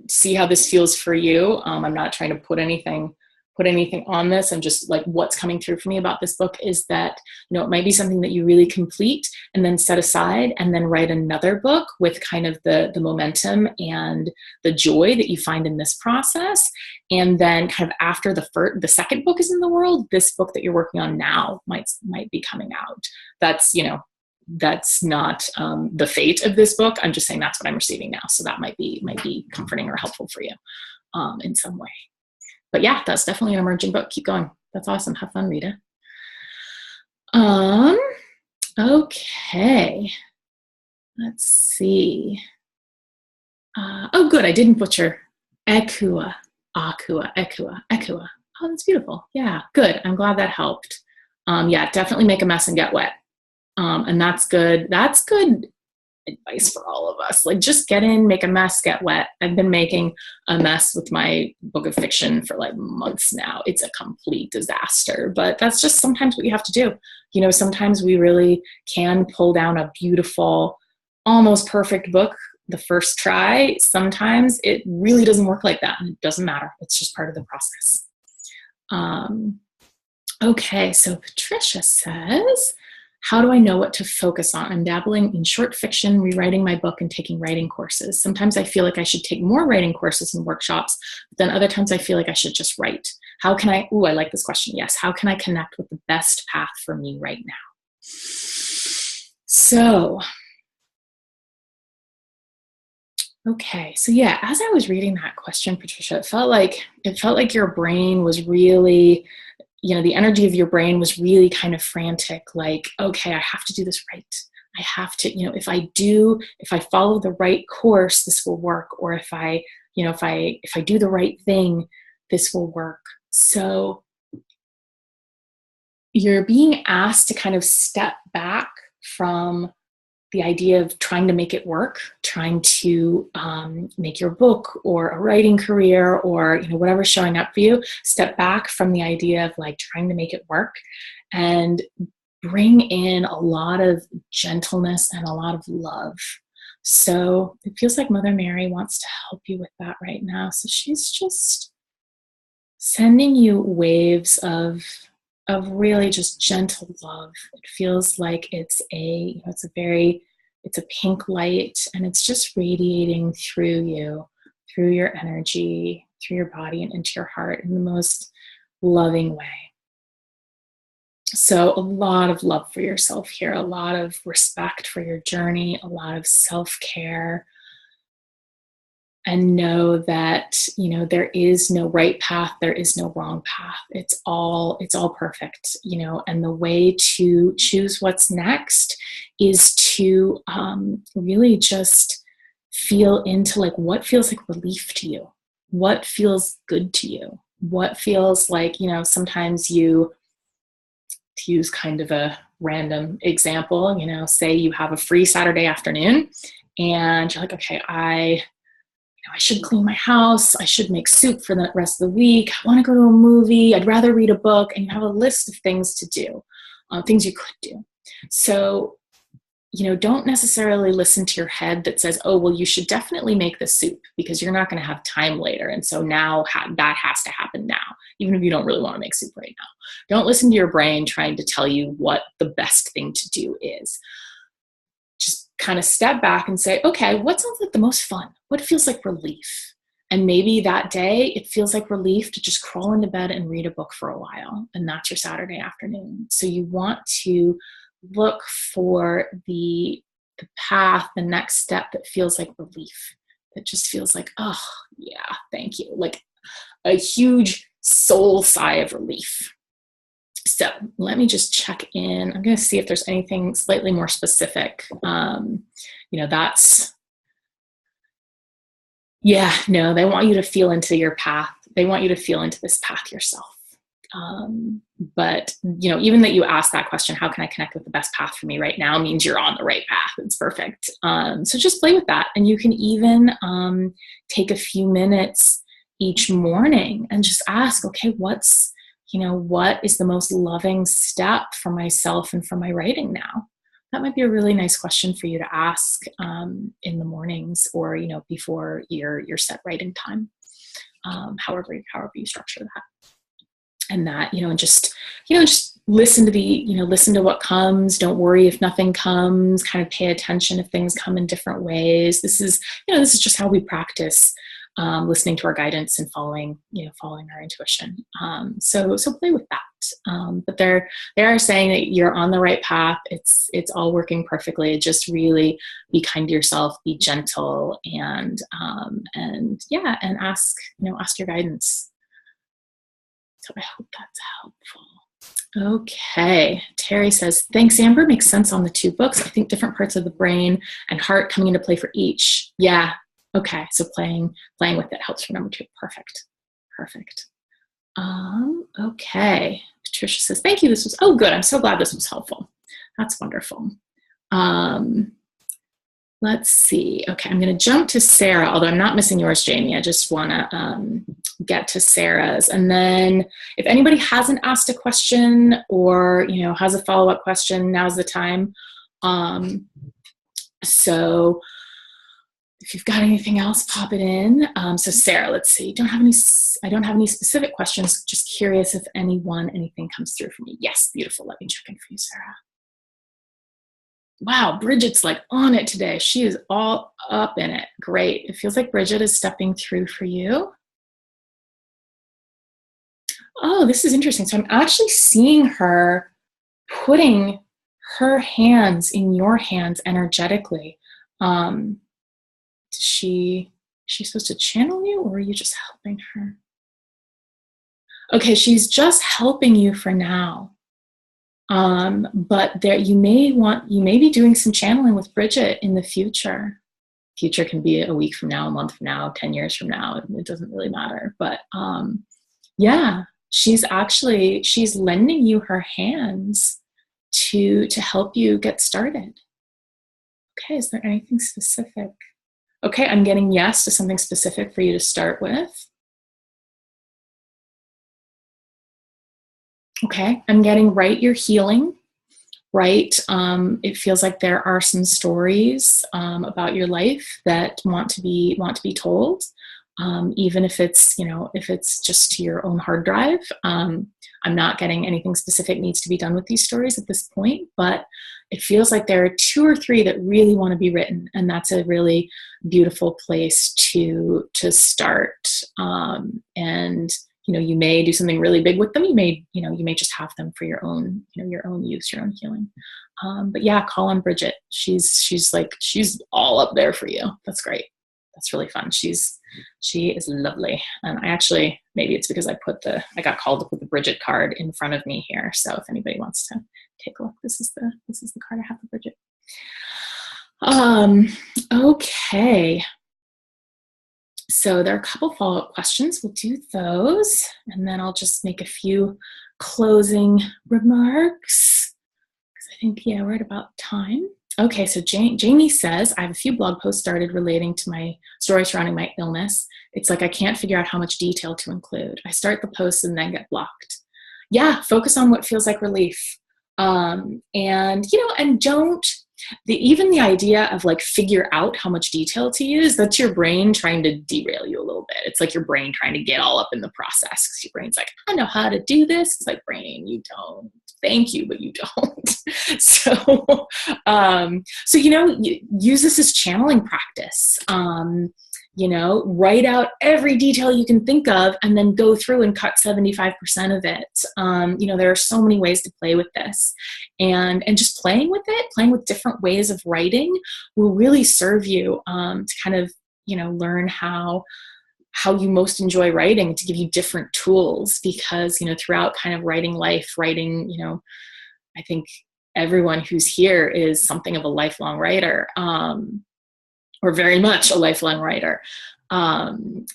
see how this feels for you. I'm not trying to put anything on this. I'm just like, what's coming through for me about this book is that, it might be something that you really complete and then set aside and then write another book with kind of the momentum and the joy that you find in this process. And then kind of after the second book is in the world, this book that you're working on now might be coming out. That's not the fate of this book. I'm just saying that's what I'm receiving now. So that might be comforting or helpful for you in some way. But yeah, that's definitely an emerging book. Keep going. That's awesome. Have fun, Rita. Okay. Let's see. Oh, good. I didn't butcher. Ekua. Oh, that's beautiful. Yeah, good. I'm glad that helped. Yeah, definitely make a mess and get wet. And that's good. That's good advice for all of us. Like, just get in, make a mess, get wet. I've been making a mess with my book of fiction for like months now. It's a complete disaster, but that's just sometimes what you have to do. Sometimes we really can pull down a beautiful, almost perfect book the first try. Sometimes it really doesn't work like that, and it doesn't matter. It's just part of the process. Okay, so Patricia says, how do I know what to focus on? I'm dabbling in short fiction, rewriting my book, and taking writing courses. Sometimes I feel like I should take more writing courses and workshops, but then other times I feel like I should just write. How can I like this question. Yes. How can I connect with the best path for me right now? So, okay. So yeah, as I was reading that question, Patricia, it felt like your brain was really, the energy of your brain was really kind of frantic, like, okay, I have to do this right. I have to, if I follow the right course, this will work. Or if I do the right thing, this will work. So you're being asked to kind of step back from the idea of trying to make it work, trying to make your book or a writing career or whatever's showing up for you. Step back from the idea of like trying to make it work, and bring in a lot of gentleness and a lot of love. So it feels like Mother Mary wants to help you with that right now. So she's just sending you waves of really just gentle love. It feels like it's a pink light, and it's just radiating through you, through your energy, through your body and into your heart in the most loving way. So a lot of love for yourself here, a lot of respect for your journey, a lot of self-care. And know that, there is no right path, there is no wrong path. It's all perfect, and the way to choose what's next is to really just feel into like what feels like relief to you, what feels good to you, what feels like, sometimes to use kind of a random example, say you have a free Saturday afternoon and you're like, okay, I should clean my house. I should make soup for the rest of the week. I want to go to a movie. I'd rather read a book. And you have a list of things to do, things you could do. So, don't necessarily listen to your head that says, oh, well, you should definitely make the soup because you're not going to have time later. And so now that has to happen now, even if you don't really want to make soup right now. Don't listen to your brain trying to tell you what the best thing to do is. Just kind of step back and say, okay, what sounds like the most fun? What feels like relief? And maybe that day it feels like relief to just crawl into bed and read a book for a while. And that's your Saturday afternoon. So you want to look for the path, the next step that feels like relief, that just feels like, oh, yeah, thank you. Like a huge soul sigh of relief. So let me just check in. I'm going to see if there's anything slightly more specific. That's, yeah, no, they want you to feel into your path. They want you to feel into this path yourself. But, even that you ask that question, how can I connect with the best path for me right now, means you're on the right path. It's perfect. So just play with that. And you can even take a few minutes each morning and just ask, okay, what is the most loving step for myself and for my writing now? That might be a really nice question for you to ask in the mornings, or, before your set writing time, however you structure that. And that, and just listen to listen to what comes. Don't worry if nothing comes. Kind of pay attention if things come in different ways. This is just how we practice listening to our guidance and following our intuition. So play with that. But they are saying that you're on the right path. It's all working perfectly. Just really be kind to yourself, be gentle, and ask your guidance. So I hope that's helpful. Okay. Terry says, thanks, Amber. Makes sense on the 2 books. I think different parts of the brain and heart coming into play for each. Yeah. Okay. So playing with it helps for number 2. Perfect. Okay. Patricia says, thank you. This was, oh, good. I'm so glad this was helpful. That's wonderful. Let's see. Okay, I'm going to jump to Sarah, although I'm not missing yours, Jamie. I just want to get to Sarah's. And then if anybody hasn't asked a question or, has a follow-up question, now's the time. So if you've got anything else, pop it in. So Sarah, let's see. I don't have any specific questions. Just curious if anything comes through for me. Yes, beautiful. Let me check in for you, Sarah. Wow, Bridget's like on it today. She is all up in it. Great. It feels like Bridget is stepping through for you. Oh, this is interesting. So I'm actually seeing her putting her hands in your hands energetically. Is she supposed to channel you, or are you just helping her? Okay, she's just helping you for now. But you may be doing some channeling with Bridget in the future. Future can be a week from now, a month from now, 10 years from now. It doesn't really matter. But yeah, she's lending you her hands to help you get started. Okay, is there anything specific? Okay, I'm getting yes to something specific for you to start with. Okay, I'm getting right, you're healing, right? It feels like there are some stories about your life that want to be told, even if it's just to your own hard drive. I'm not getting anything specific needs to be done with these stories at this point, but it feels like there are 2 or 3 that really want to be written, and that's a really beautiful place to start. And you may do something really big with them. You may just have them for your own use, your own healing. But yeah, call on Bridget. She's all up there for you. That's great. That's really fun. She is lovely. And maybe it's because I got called to put the Bridget card in front of me here. So if anybody wants to take a look, this is the card I have for Bridget. Okay. So there are a couple follow-up questions. We'll do those, and then I'll just make a few closing remarks, because I think, we're at about time. Okay, so Jamie says, I have a few blog posts started relating to my story surrounding my illness. It's like I can't figure out how much detail to include. I start the posts and then get blocked. Yeah, focus on what feels like relief. And don't, even the idea of figure out how much detail to use, that's your brain trying to derail you a little bit. It's like your brain trying to get all up in the process, because your brain's like, I know how to do this. It's like, brain, you don't. Thank you, but you don't. So use this as channeling practice. write out every detail you can think of and then go through and cut 75% of it. There are so many ways to play with this, and just playing with different ways of writing will really serve you to kind of, learn how you most enjoy writing, to give you different tools, because, throughout kind of writing, I think everyone who's here is something of a lifelong writer, or very much a lifelong writer.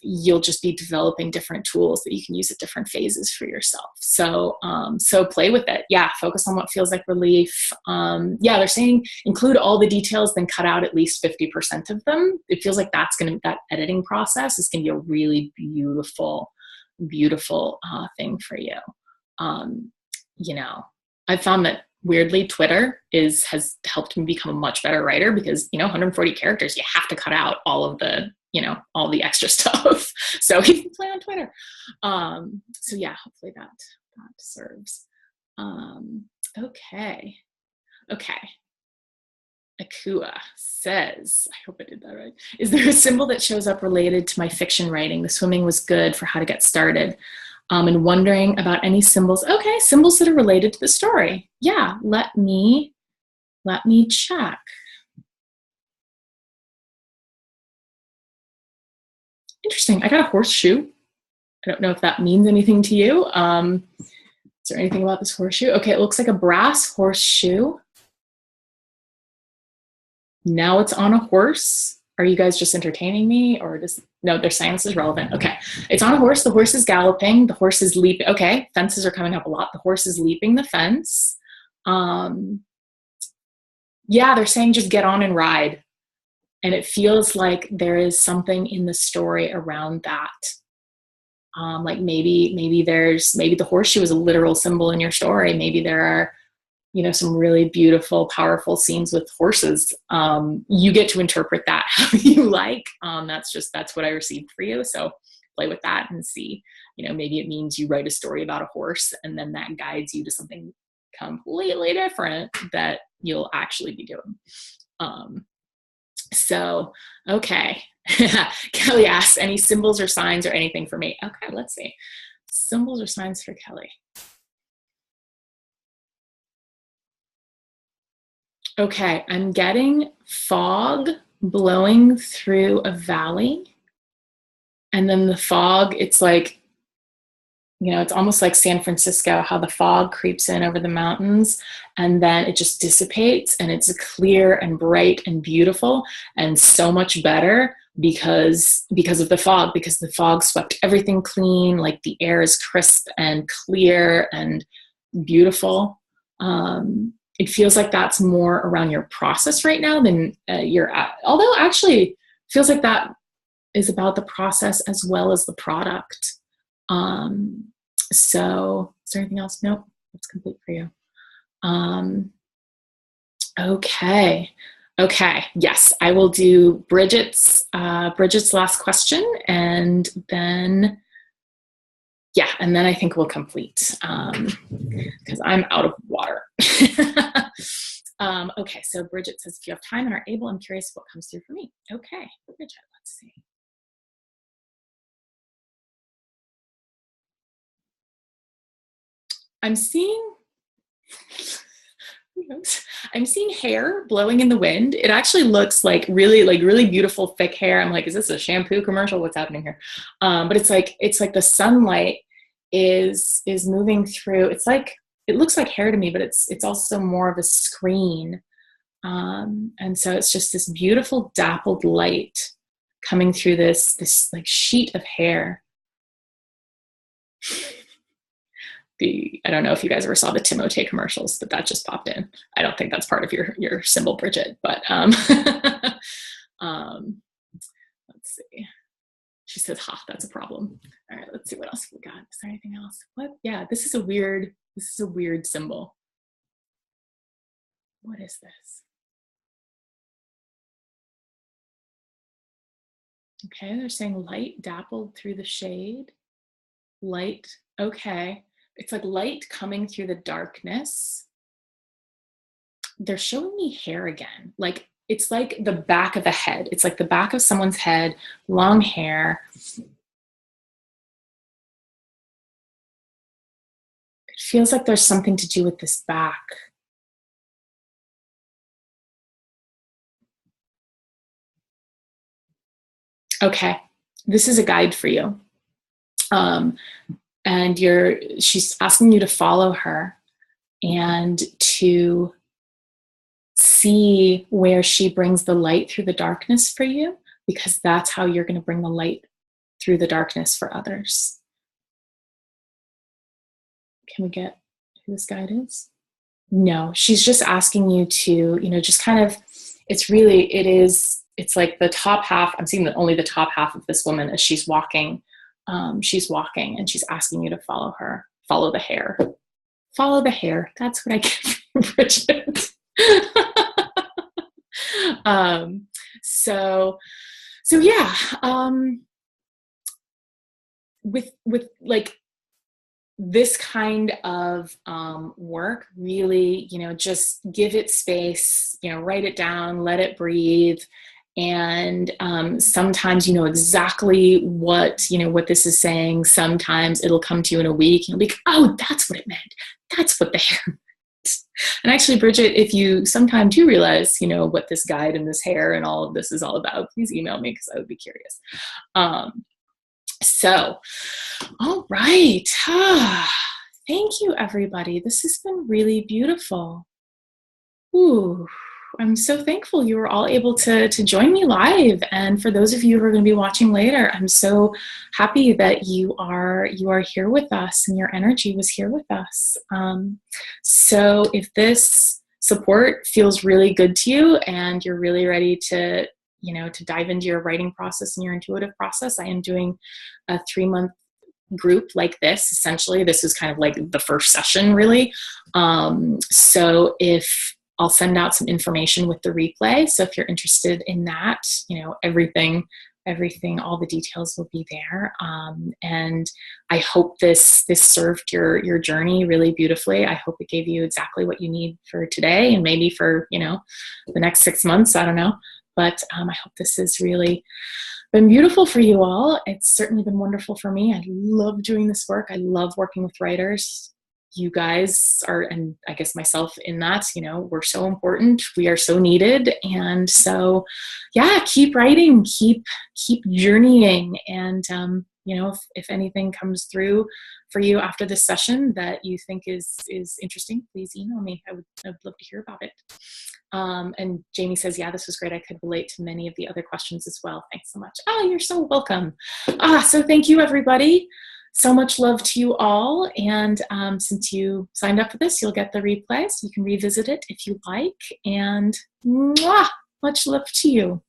You'll just be developing different tools that you can use at different phases for yourself. So play with it. Yeah. Focus on what feels like relief. They're saying include all the details, then cut out at least 50% of them. It feels like that editing process is going to be a really beautiful, beautiful thing for you. I've found that weirdly, Twitter has helped me become a much better writer, because 140 characters, you have to cut out all of the all the extra stuff. So you can play on Twitter. Hopefully that serves. Okay. Akua says, I hope I did that right. Is there a symbol that shows up related to my fiction writing? The swimming was good for how to get started. And wondering about any symbols. Okay, symbols that are related to the story. Yeah, let me check. Interesting. I got a horseshoe. I don't know if that means anything to you. Is there anything about this horseshoe? Okay, it looks like a brass horseshoe. Now it's on a horse. Are you guys just entertaining me, or no, their science is relevant. Okay. It's on a horse. The horse is galloping. The horse is leaping. Okay. Fences are coming up a lot. The horse is leaping the fence. They're saying just get on and ride. And it feels like there is something in the story around that. Like maybe the horseshoe is a literal symbol in your story. Maybe there are, some really beautiful, powerful scenes with horses. You get to interpret that how you like. That's what I received for you. So play with that and see, maybe it means you write a story about a horse, and then that guides you to something completely different that you'll actually be doing. Okay. Kelly asks, any symbols or signs or anything for me? Okay, let's see. Symbols or signs for Kelly. Okay, I'm getting fog blowing through a valley. And then the fog, it's like, it's almost like San Francisco, how the fog creeps in over the mountains and then it just dissipates, and it's clear and bright and beautiful and so much better because of the fog, because the fog swept everything clean. Like the air is crisp and clear and beautiful. It feels like that's more around your process right now than although actually it feels like that is about the process as well as the product. So is there anything else? Nope, that's complete for you. Okay. Yes, I will do Bridget's last question, and then I think we'll complete, because I'm out of water. Okay, so Bridget says, if you have time and are able, I'm curious what comes through for me. Okay, Bridget, let's see. I'm seeing hair blowing in the wind. It actually looks like really beautiful thick hair. I'm like, is this a shampoo commercial? What's happening here? But it's like the sunlight is moving through. It's like, it looks like hair to me, but it's also more of a screen. And so it's just this beautiful dappled light coming through this like sheet of hair. I don't know if you guys ever saw the Timotei commercials, but that just popped in. I don't think that's part of your symbol, Bridget, but let's see. She says, ha, that's a problem. All right, let's see what else we got. Is there anything else? What? Yeah, this is a weird symbol. What is this? Okay, they're saying light dappled through the shade. Light, okay. It's like light coming through the darkness. They're showing me hair again. Like it's like the back of a head. It's like the back of someone's head, long hair. It feels like there's something to do with this back. Okay, this is a guide for you. And she's asking you to follow her and to see where she brings the light through the darkness for you, because that's how you're going to bring the light through the darkness for others. Can we get who this guide is? No, she's just asking you to, just kind of, it's like the top half. I'm seeing only the top half of this woman as she's walking. She's walking and she's asking you to follow her. Follow the hair. Follow the hair. That's what I get from Bridget. So yeah, with like this kind of work, really, just give it space, write it down, let it breathe. And sometimes you know exactly what this is saying. Sometimes it'll come to you in a week. You'll be like, oh, that's what it meant. That's what the hair meant. And actually, Bridget, if you sometime do realize, what this guide and this hair and all of this is all about, please email me because I would be curious. So, all right. Thank you, everybody. This has been really beautiful. Ooh. I'm so thankful you were all able to join me live. And for those of you who are going to be watching later, I'm so happy that you are here with us and your energy was here with us. So if this support feels really good to you and you're really ready to dive into your writing process and your intuitive process, I am doing a 3-month group like this. Essentially, this is kind of like the first session, really. So if I'll send out some information with the replay. So if you're interested in that, everything, all the details will be there. And I hope this served your journey really beautifully. I hope it gave you exactly what you need for today and maybe for, the next 6 months. I don't know. But I hope this has really been beautiful for you all. It's certainly been wonderful for me. I love doing this work. I love working with writers. You guys are, and I guess myself in that, we're so important. We are so needed. And so, yeah, keep writing, keep journeying. And, if anything comes through for you after this session that you think is interesting, please email me. I'd love to hear about it. And Jamie says, yeah, this was great. I could relate to many of the other questions as well. Thanks so much. Oh, you're so welcome. So thank you, everybody. So much love to you all. And since you signed up for this, you'll get the replay, so you can revisit it if you like. And much love to you.